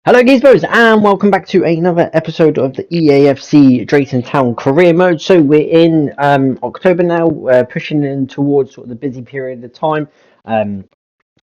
Hello Gizmos and welcome back to another episode of the EAFC Drayton Town career mode. So we're in October now, pushing in towards sort of the busy period of time. Um,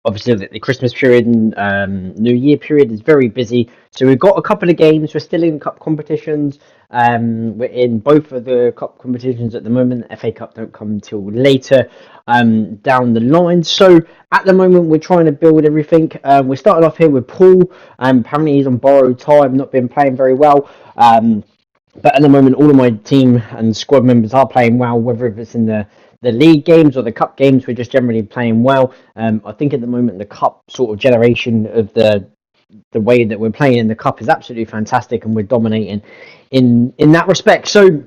Obviously the Christmas period and New Year period is very busy. So we've got a couple of games. We're still in cup competitions. We're in both of the cup competitions at the moment. The FA Cup don't come until later down the line. So at the moment we're trying to build everything. We're starting off here with Paul. Apparently he's on borrowed time, not been playing very well. But at the moment, all of my team and squad members are playing well, whether it's in the league games or the cup games. We're just generally playing well. I think at the moment the cup sort of generation of the way that we're playing in the cup is absolutely fantastic, and we're dominating in that respect. So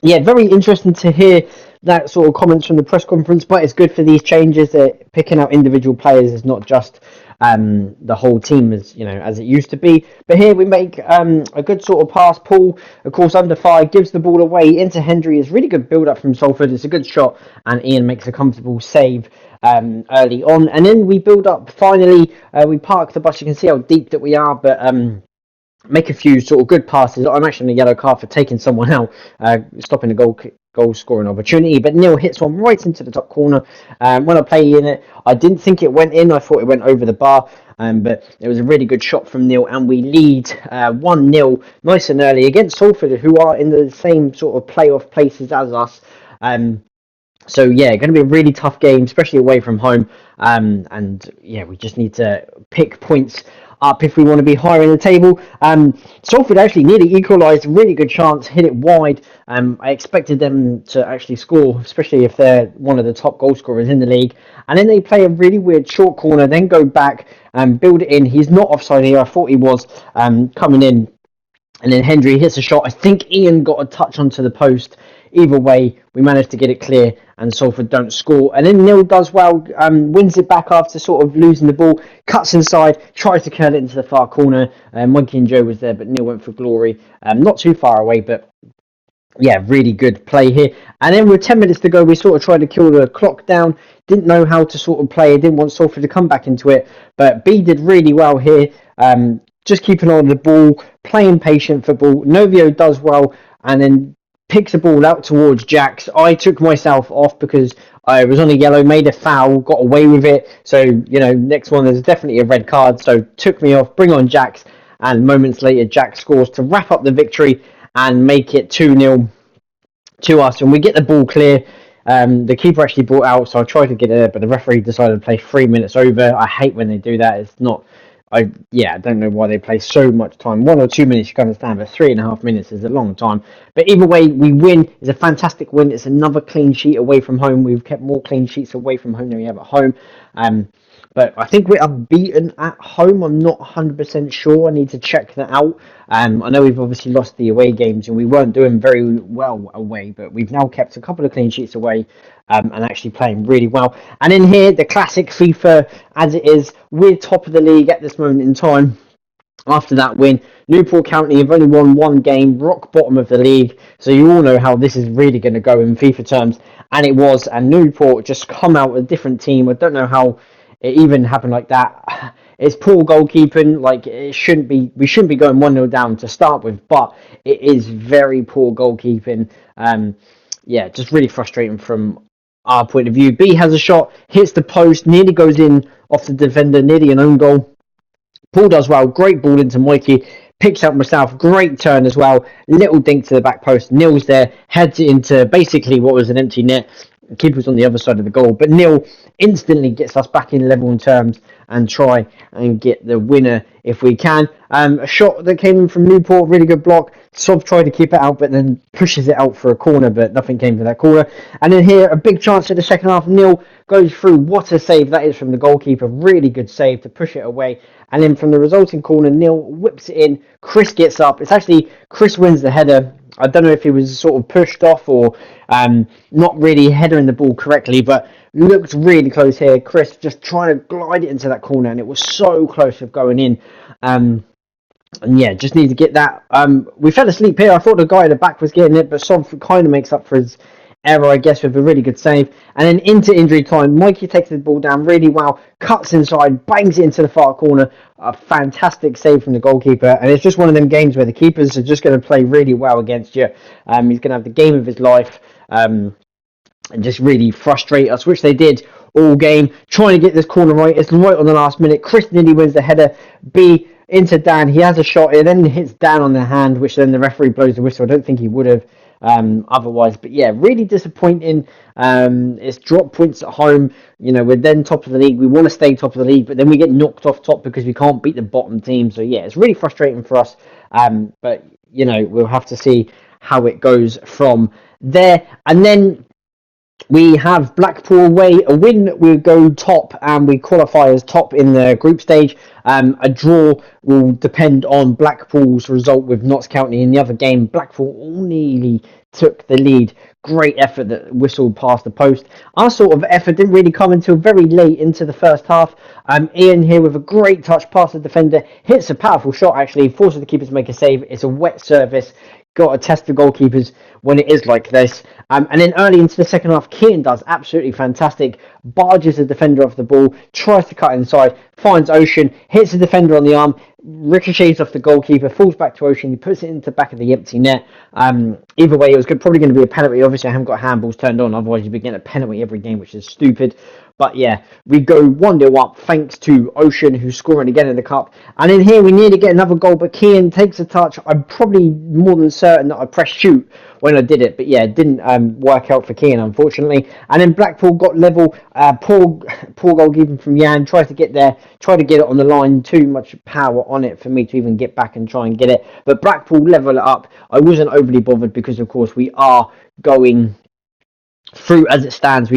yeah, very interesting to hear that sort of comments from the press conference, but it's good for these changes that picking out individual players is not just the whole team as it used to be. But here we make a good sort of pass. Paul, of course, under fire, gives the ball away into Hendry. It's really good build up from Salford. It's a good shot, and Ian makes a comfortable save early on. And then we build up finally. We park the bus. You can see how deep that we are, but make a few sort of good passes. I'm actually in a yellow card for taking someone out, stopping a goal scoring opportunity. But Neil hits one right into the top corner. When I play in it, I didn't think it went in. I thought it went over the bar. But it was a really good shot from Neil, and we lead 1-0 nice and early against Salford, who are in the same sort of playoff places as us. So yeah, going to be a really tough game, especially away from home. And yeah, we just need to pick points up if we want to be higher in the table. Salford actually nearly equalised, really good chance, hit it wide. I expected them to actually score, especially if they're one of the top goal scorers in the league. And then they play a really weird short corner, then go back and build it in. He's not offside here. I thought he was coming in. And then Hendry hits a shot. I think Ian got a touch onto the post. Either way, we managed to get it clear, and Salford don't score. And then Neil does well, wins it back after sort of losing the ball, cuts inside, tries to curl it into the far corner. Monkey and Joe was there, but Neil went for glory. Not too far away, but yeah, really good play here. And then with 10 minutes to go, we sort of tried to kill the clock down. Didn't know how to sort of play. Didn't want Salford to come back into it. But B did really well here. Just keeping on the ball, playing patient football. Novio does well, and then picks the ball out towards Jax. I took myself off because I was on a yellow, made a foul, got away with it. So, next one, there's definitely a red card. So took me off, bring on Jax. And moments later, Jax scores to wrap up the victory and make it 2-0 to us. And we get the ball clear. The keeper actually brought out, so I tried to get it, but the referee decided to play 3 minutes over. I hate when they do that. It's not... I don't know why they play so much time. 1 or 2 minutes you can understand, but 3.5 minutes is a long time. But either way, we win. It's a fantastic win. It's another clean sheet away from home. We've kept more clean sheets away from home than we have at home. But I think we are beaten at home. I'm not 100% sure. I need to check that out. I know we've obviously lost the away games and we weren't doing very well away, but we've now kept a couple of clean sheets away and actually playing really well. And in here, the classic FIFA as it is, we're top of the league at this moment in time. After that win, Newport County have only won one game, rock bottom of the league. So you all know how this is really going to go in FIFA terms. And it was. And Newport just come out with a different team. I don't know how it even happened like that. It's poor goalkeeping. Like we shouldn't be going 1-0 down to start with, but it is very poor goalkeeping. Just really frustrating from our point of view. B has a shot, hits the post, nearly goes in off the defender, nearly an own goal. Paul does well, great ball into Mikey, picks up myself, great turn as well, little dink to the back post. Neil's there, heads it into basically what was an empty net. The keeper's on the other side of the goal, but Neil instantly gets us back in level in terms and try and get the winner if we can. A shot that came in from Newport, really good block. Sov tried to keep it out, but then pushes it out for a corner, but nothing came to that corner. And then here, a big chance in the second half. Neil goes through. What a save that is from the goalkeeper. Really good save to push it away. And then from the resulting corner, Neil whips it in. Chris gets up. It's actually Chris wins the header. I don't know if he was sort of pushed off or not really headering the ball correctly, but looked really close here. Chris just trying to glide it into that corner, and it was so close of going in. And yeah, just need to get that. We fell asleep here. I thought the guy at the back was getting it, but Sob kind of makes up for his error, I guess, with a really good save. And then into injury time, Mikey takes the ball down really well, cuts inside, bangs it into the far corner. A fantastic save from the goalkeeper. And it's just one of them games where the keepers are just going to play really well against you. He's going to have the game of his life. And just really frustrate us, which they did all game, trying to get this corner right. It's right on the last minute. Chris nearly wins the header. B into Dan. He has a shot. It then hits Dan on the hand, which then the referee blows the whistle. I don't think he would have otherwise. But yeah, really disappointing. It's drop points at home. You know, we're then top of the league. We want to stay top of the league, but then we get knocked off top because we can't beat the bottom team. So yeah, it's really frustrating for us. But you know, we'll have to see how it goes from there. And then we have Blackpool away. A win, we go top and we qualify as top in the group stage. A draw will depend on Blackpool's result with Notts County in the other game. Blackpool nearly took the lead. Great effort that whistled past the post. Our sort of effort didn't really come until very late into the first half. Ian here with a great touch past the defender. Hits a powerful shot actually. Forces the keeper to make a save. It's a wet surface. Got to test the goalkeepers when it is like this. And then early into the second half, Keane does absolutely fantastic. Barges the defender off the ball, tries to cut inside, finds Ocean, hits the defender on the arm, ricochets off the goalkeeper, falls back to Ocean, he puts it into the back of the empty net. Either way, it was probably going to be a penalty. Obviously, I haven't got handballs turned on, otherwise you'd be getting a penalty every game, which is stupid. But yeah, we go 1-0 up thanks to Ocean, who's scoring again in the cup. And in here, we nearly get another goal, but Keane takes a touch. I'm probably more than certain that I pressed shoot when I did it. But yeah, it didn't work out for Keane, unfortunately. And then Blackpool got level. Poor goalkeeping from Jan. Tried to get there, tried to get it on the line. Too much power on it for me to even get back and try and get it. But Blackpool level it up. I wasn't overly bothered because, of course, we are going through as it stands.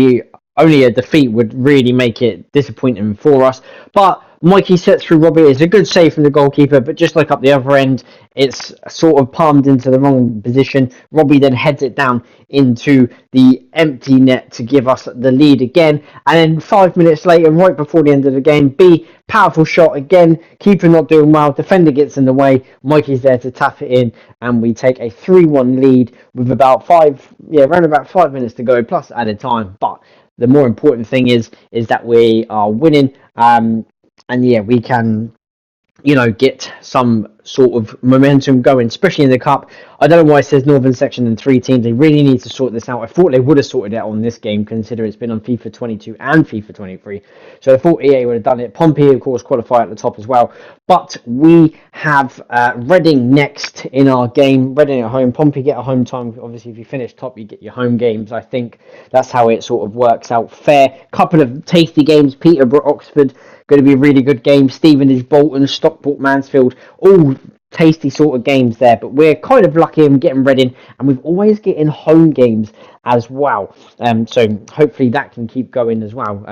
Only a defeat would really make it disappointing for us. But Mikey sets through Robbie. It's a good save from the goalkeeper, but just like up the other end, it's sort of palmed into the wrong position. Robbie then heads it down into the empty net to give us the lead again. And then 5 minutes later, right before the end of the game, B, powerful shot again. Keeper not doing well. Defender gets in the way. Mikey's there to tap it in, and we take a 3-1 lead with around about 5 minutes to go, plus added time. But the more important thing is that we are winning, and yeah, we can, get some sort of momentum going, especially in the cup. I don't know why it says Northern Section and 3 teams. They really need to sort this out. I thought they would have sorted it out on this game, considering it's been on FIFA 22 and FIFA 23. So I thought EA would have done it. Pompey, of course, qualify at the top as well. But we have Reading next in our game. Reading at home. Pompey get a home time. Obviously, if you finish top, you get your home games. I think that's how it sort of works out fair. Couple of tasty games. Peterborough, Oxford. Going to be a really good game. Stevenage, Bolton, Stockport, Mansfield. All tasty sort of games there, but we're kind of lucky in getting Reading, and we've always getting home games as well. So hopefully that can keep going as well.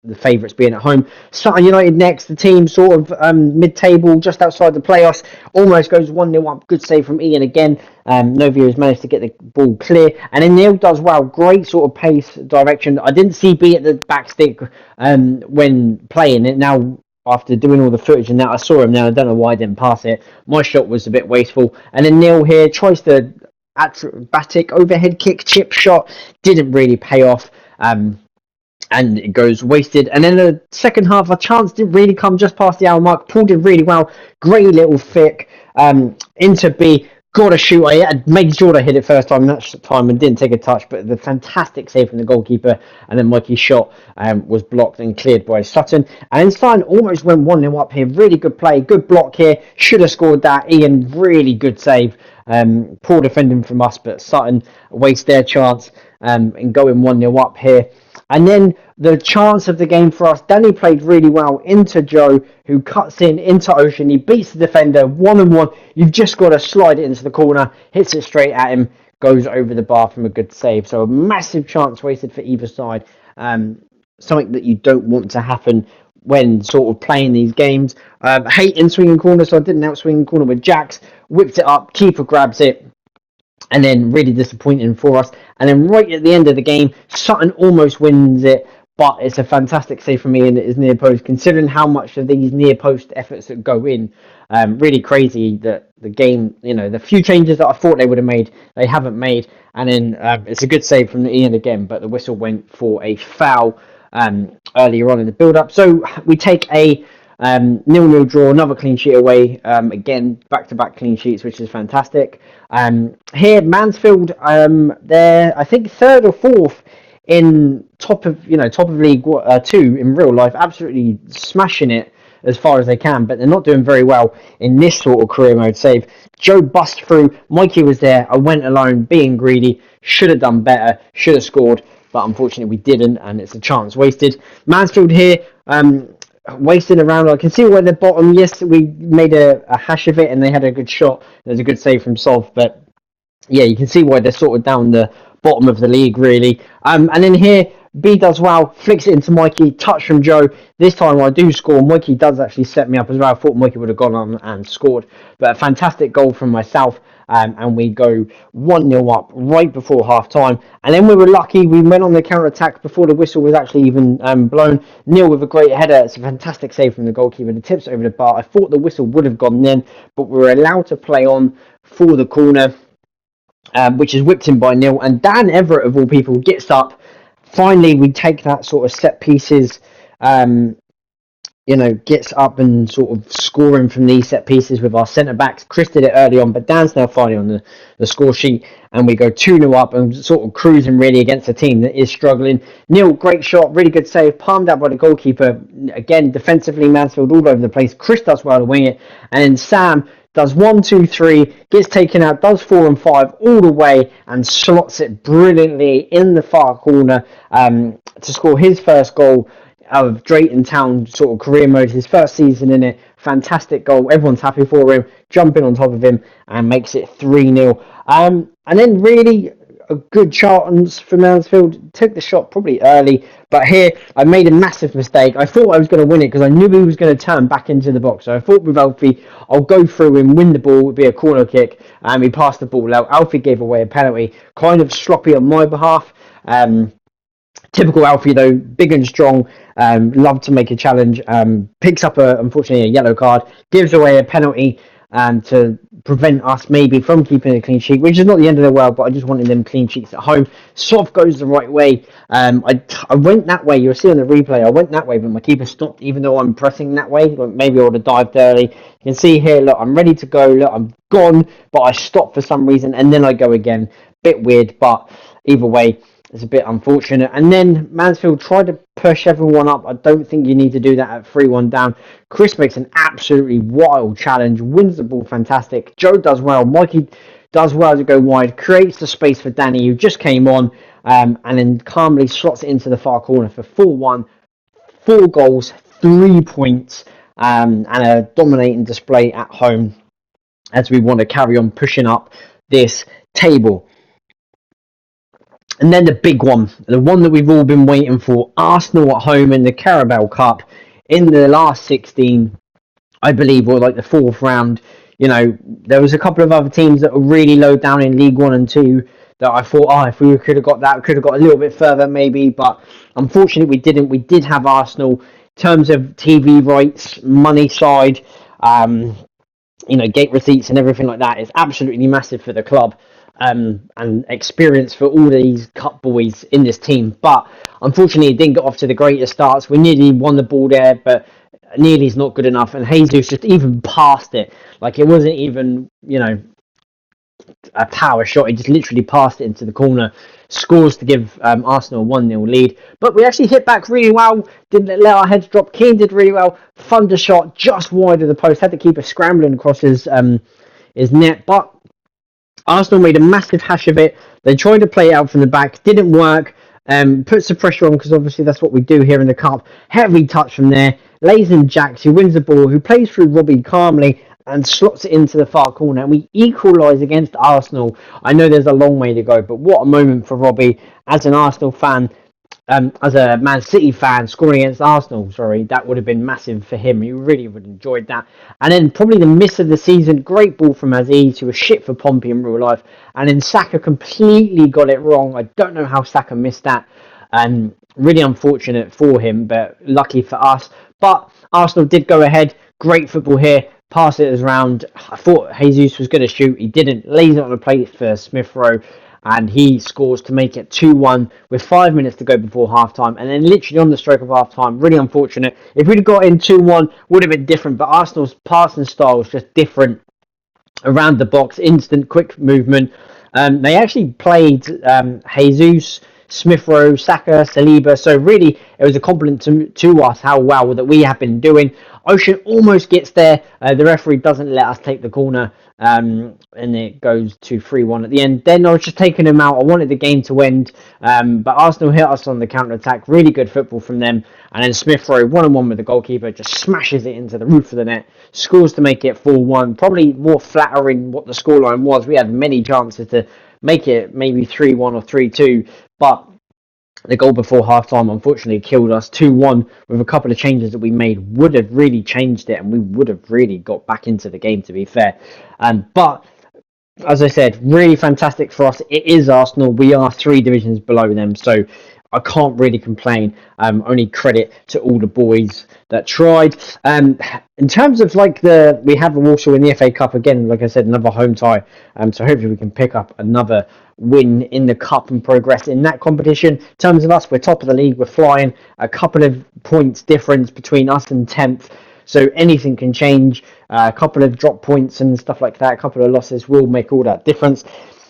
The favourites being at home. Sutton United next, the team sort of mid-table, just outside the playoffs, almost goes 1-0 up. Good save from Ian again. Novia has managed to get the ball clear, and then Neil does well. Great sort of pace, direction. I didn't see B at the back stick when playing it. Now, after doing all the footage and that, I saw him now. I don't know why I didn't pass it. My shot was a bit wasteful. And then Neil here tries the acrobatic overhead kick chip shot. Didn't really pay off. And it goes wasted. And then the second half, a chance didn't really come just past the hour mark. Pulled it really well. Great little flick into B. Got a shoot. I had made sure I hit it first time that time and didn't take a touch, but the fantastic save from the goalkeeper. And then Mikey's shot was blocked and cleared by Sutton. And then Sutton almost went 1-0 up here. Really good play, good block here. Should have scored that. Ian, really good save. Poor defending from us, but Sutton waste their chance and going 1-0 up here. And then the chance of the game for us, Danny played really well into Joe, who cuts in into Ocean. He beats the defender 1-on-1. You've just got to slide it into the corner, hits it straight at him, goes over the bar from a good save. So a massive chance wasted for either side. Something that you don't want to happen when sort of playing these games. Hating swinging corner, so I didn't out swinging corner with Jax. Whipped it up, keeper grabs it. And then really disappointing for us. And then right at the end of the game, Sutton almost wins it but it's a fantastic save from me, and it is near post. Considering how much of these near post efforts that go in, really crazy that the game, the few changes that I thought they would have made, they haven't made. And then it's a good save from Ian again, but the whistle went for a foul earlier on in the build-up. So we take a 0-0 draw, another clean sheet away. Again, back-to-back clean sheets, which is fantastic. Here, Mansfield, they're I think third or fourth in top of League 2 in real life, absolutely smashing it as far as they can, but they're not doing very well in this sort of career mode save. Joe bust through, Mikey was there, I went alone, being greedy, should have done better, should have scored, but unfortunately we didn't, and it's a chance wasted. Mansfield here, wasting around. I can see where the bottom, yes, we made a hash of it, and they had a good shot, there's a good save from Solv, but yeah, you can see why they're sort of down the bottom of the league, really. And then here, B does well, flicks it into Mikey, touch from Joe. This time I do score. Mikey does actually set me up as well. I thought Mikey would have gone on and scored, but a fantastic goal from myself. And we go 1-0 up right before half time. And then we were lucky, we went on the counter attack before the whistle was actually even blown. Neil with a great header. It's a fantastic save from the goalkeeper. The tips over the bar. I thought the whistle would have gone then, but we were allowed to play on for the corner. Which is whipped in by Neil, and Dan Everett of all people gets up. Finally, we take that sort of set pieces, gets up and sort of scoring from these set pieces with our centre backs. Chris did it early on, but Dan's now finally on the score sheet, and we go 2-0 up and sort of cruising really against a team that is struggling. Neil, great shot, really good save, palmed out by the goalkeeper. Again, defensively, Mansfield all over the place. Chris does well to wing it, and then Sam does 1, 2, 3, gets taken out, does 4 and 5 all the way, and slots it brilliantly in the far corner to score his first goal of Drayton Town sort of career mode, his first season in it. Fantastic goal. Everyone's happy for him, jumping on top of him, and makes it 3-0. And then really a good chance for Mansfield. Took the shot probably early, but here I made a massive mistake. I thought I was going to win it because I knew he was going to turn back into the box. So I thought with Alfie, I'll go through and win the ball. It would be a corner kick. He passed the ball out. Alfie gave away a penalty. Kind of sloppy on my behalf. Typical Alfie though, big and strong, loved to make a challenge, picks up unfortunately a yellow card, gives away a penalty to prevent us maybe from keeping a clean sheet, which is not the end of the world, but I just wanted them clean sheets at home. Soft goes the right way. I went that way, you'll see on the replay, I went that way, but my keeper stopped even though I'm pressing that way. Maybe I would have dived early. You can see here, look, I'm ready to go, look, I'm gone, but I stopped for some reason, and then I go again. Bit weird, but either way, it's a bit unfortunate. And then Mansfield tried to push everyone up. I don't think you need to do that at 3-1 down. Chris makes an absolutely wild challenge, wins the ball fantastic. Joe does well. Mikey does well to go wide, creates the space for Danny, who just came on, and then calmly slots it into the far corner for 4-1. 4 goals, 3 points, and a dominating display at home as we want to carry on pushing up this table. And then the big one, the one that we've all been waiting for, Arsenal at home in the Carabao Cup in the last 16, I believe, or like the 4th round. You know, there was a couple of other teams that were really low down in League 1 and 2 that I thought, if we could have got that, we could have got a little bit further maybe, but unfortunately we didn't. We did have Arsenal in terms of TV rights, money side, gate receipts and everything like that. It's absolutely massive for the club. And experience for all these cup boys in this team, but unfortunately it didn't get off to the greatest starts. We nearly won the ball there, but nearly is not good enough, and Jesus just even passed it, like it wasn't even a power shot. He just literally passed it into the corner, scores to give Arsenal a 1-0 lead. But we actually hit back really well, didn't let our heads drop. Keane did really well, thunder shot just wide of the post, had to keep it scrambling across his net, but Arsenal made a massive hash of it. They tried to play it out from the back, didn't work. Puts the pressure on because obviously that's what we do here in the cup. Heavy touch from there. Lazen Jacks, who wins the ball, who plays through Robbie calmly and slots it into the far corner. And we equalise against Arsenal. I know there's a long way to go, but what a moment for Robbie as an Arsenal fan. As a Man City fan, scoring against Arsenal, that would have been massive for him. He really would have enjoyed that. And then probably the miss of the season, great ball from Aziz, who was shit for Pompey in real life. And then Saka completely got it wrong. I don't know how Saka missed that. Really unfortunate for him, but lucky for us. But Arsenal did go ahead. Great football here. Pass it around. I thought Jesus was going to shoot. He didn't. Lays it on the plate for Smith Rowe. And he scores to make it 2-1 with 5 minutes to go before half time. And then literally on the stroke of half time, really unfortunate. If we'd have got in 2-1, would have been different. But Arsenal's passing style was just different around the box, instant, quick movement. They actually played Jesus, Smith Rowe, Saka, Saliba. So really, it was a compliment to us how well that we have been doing. Ocean almost gets there. The referee doesn't let us take the corner, and it goes to 3-1 at the end. Then I was just taking him out. I wanted the game to end, but Arsenal hit us on the counter attack. Really good football from them. And then Smith Rowe, 1-on-1 with the goalkeeper, just smashes it into the roof of the net. Scores to make it 4-1. Probably more flattering what the scoreline was. We had many chances to make it maybe 3-1 or 3-2, but the goal before half-time unfortunately killed us. 2-1 with a couple of changes that we made would have really changed it, and we would have really got back into the game, to be fair. But as I said, really fantastic for us. It is Arsenal. We are 3 divisions below them, so I can't really complain. Only credit to all the boys that tried. In terms of we have also in the FA Cup again, like I said, another home tie. So hopefully we can pick up another win in the cup and progress in that competition. In terms of us, we're top of the league. We're flying. A couple of points difference between us and 10th. So anything can change. A couple of drop points and stuff like that, a couple of losses will make all that difference.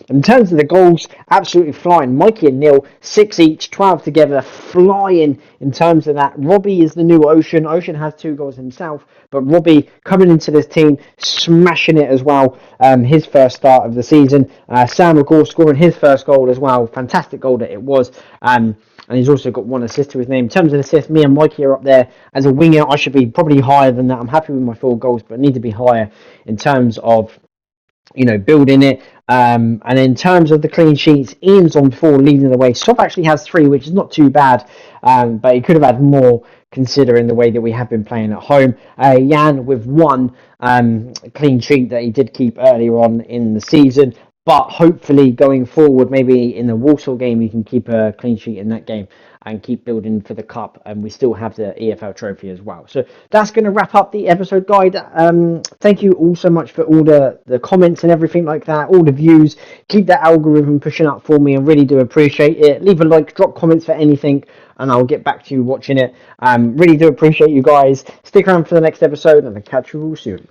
In terms of the goals, absolutely flying. Mikey and Neil, 6 each, 12 together, flying in terms of that. Robbie is the new Ocean. Ocean has 2 goals himself, but Robbie coming into this team, smashing it as well. His first start of the season. Sam McGaw scoring his first goal as well. Fantastic goal that it was. And he's also got 1 assist to his name. In terms of assists, me and Mikey are up there. As a winger, I should be probably higher than that. I'm happy with my 4 goals, but I need to be higher in terms of building it. And in terms of the clean sheets, Ian's on 4, leading the way. Sop actually has 3, which is not too bad, but he could have had more considering the way that we have been playing at home. Jan with 1 clean sheet that he did keep earlier on in the season. But hopefully going forward, maybe in the Walsall game, you can keep a clean sheet in that game and keep building for the cup. And we still have the EFL trophy as well. So that's going to wrap up the episode, guide. Thank you all so much for all the comments and everything like that, all the views. Keep that algorithm pushing up for me. I really do appreciate it. Leave a like, drop comments for anything, and I'll get back to you watching it. Really do appreciate you guys. Stick around for the next episode, and I'll catch you all soon.